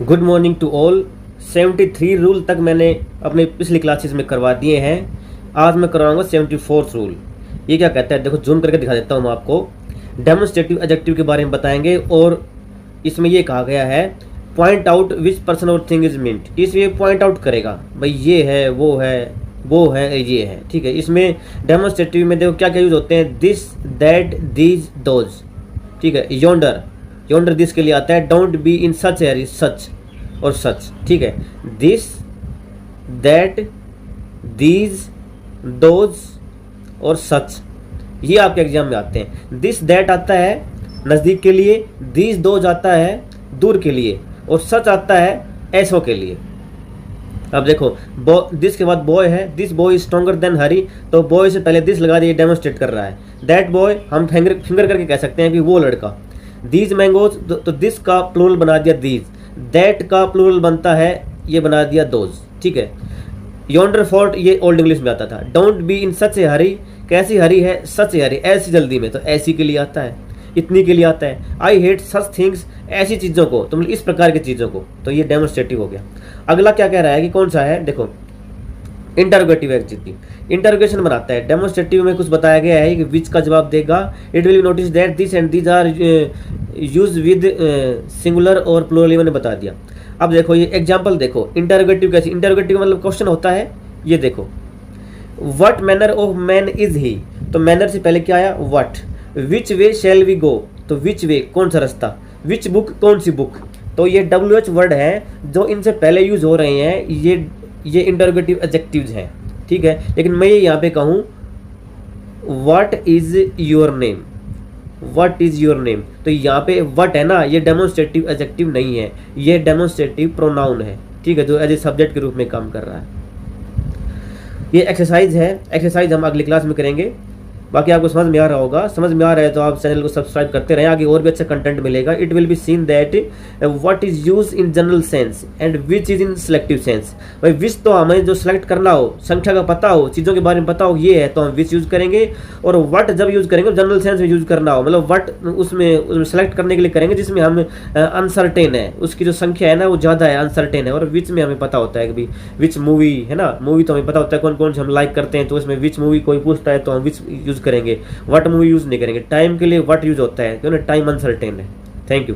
Good morning to all. 73 rule तक मैंने अपने पिछली क्लासेस में करवा दिए हैं। आज मैं करवाऊंगा 74th रूल। ये क्या कहता है, देखो जूम करके दिखा देता हूँ मैं आपको। डेमोन्स्ट्रेटिव एडजेक्टिव के बारे में बताएंगे और इसमें ये कहा गया है पॉइंट आउट विच पर्सन और थिंग इज मीन्ट। इसमें पॉइंट आउट करेगा भाई ये है, वो है, वो है, ये है, ठीक है। इसमें डेमोन्स्ट्रेटिव में देखो क्या क्या यूज होते हैं, दिस, दैट, दीज, दोज, ठीक है। योंडर, योंडर दिस के लिए आता है। डोंट बी इन सच एरी, सच और सच, ठीक है। दिस, दैट, दीज, दोज और सच, ये आपके एग्जाम में आते हैं। दिस दैट आता है नज़दीक के लिए, दीज दोज आता है दूर के लिए और सच आता है ऐसों के लिए। अब देखो दिस के बाद बॉय है, this boy is stronger than Hari, तो बॉय से पहले दिस लगा दिए, डेमोन्स्ट्रेट कर रहा है। दैट बॉय हम फिंगर करके कह सकते हैं कि वो लड़का। दीज मैंगोज, तो दिस का प्लूरल बना दिया दीज, दैट का प्लूरल बनता है, ये बना दिया दोज, ठीक है। योंडर फोर्ट ये ओल्ड इंग्लिश में आता था। डोंट बी इन सच ए हरी, कैसी हरी है, सच ए हरी, ऐसी जल्दी में, तो ऐसी के लिए आता है, इतनी के लिए आता है। आई हेट सच थिंग्स, ऐसी चीज़ों को, तो मतलब इस प्रकार की चीज़ों को, तो ये डेमोन्स्ट्रेटिव हो गया। अगला क्या कह रहा है कि कौन सा है, देखो इंटरोगेटिव एडजेक्टिव। इंटरोगेशन बनाता है। डेमोन्स्ट्रेटिव में कुछ बताया गया है कि विच का जवाब देगा। It will be notice that this and these are use with singular और प्लूरल, मैंने बता दिया। अब देखो ये एग्जांपल देखो, इंटरोगेटिव कैसे, इंटरोगेटिव मतलब क्वेश्चन होता है। ये देखो what manner of man is he, तो मैनर से पहले क्या आया, what. Which way shall we go, तो विच वे कौन सा रास्ता। विच बुक कौन सी बुक, तो ये WH वर्ड है जो इनसे पहले यूज हो रहे हैं, ये इंटरोगेटिव एडजेक्टिव्स हैं, ठीक है। लेकिन मैं ये यहाँ पे कहूँ what is your name, what is your name, तो यहाँ पे व्हाट है ना, ये डेमोन्स्ट्रेटिव एडजेक्टिव नहीं है, ये डेमोन्स्ट्रेटिव प्रोनाउन है, ठीक है, जो एज ए सब्जेक्ट के रूप में काम कर रहा है। ये एक्सरसाइज है, एक्सरसाइज हम अगली क्लास में करेंगे। बाकी आपको समझ में आ रहा होगा, समझ में आ रहा है तो आप चैनल को सब्सक्राइब करते रहें, आगे और भी अच्छा कंटेंट मिलेगा। It will be seen that what is use in general sense and which is in selective sense. भाई विच तो हमें जो सिलेक्ट करना हो, संख्या का पता हो, चीज़ों के बारे में पता हो, ये है तो हम विच यूज करेंगे। और व्हाट जब यूज करेंगे जनरल सेंस में यूज करना हो, मतलब व्हाट उसमें सेलेक्ट करने के लिए करेंगे जिसमें हम अनसर्टेन है, उसकी जो संख्या है ना वो ज़्यादा है, अनसर्टेन है। और विच में हमें पता होता है कि विच मूवी है ना, मूवी तो हमें पता होता है कौन कौन से हम लाइक करते हैं, तो उसमें विच मूवी कोई पूछता है तो हम विच यूज करेंगे, व्हाट मूवी यूज नहीं करेंगे। टाइम के लिए व्हाट यूज होता है क्यों ना, टाइम अनसर्टेन है। Thank you.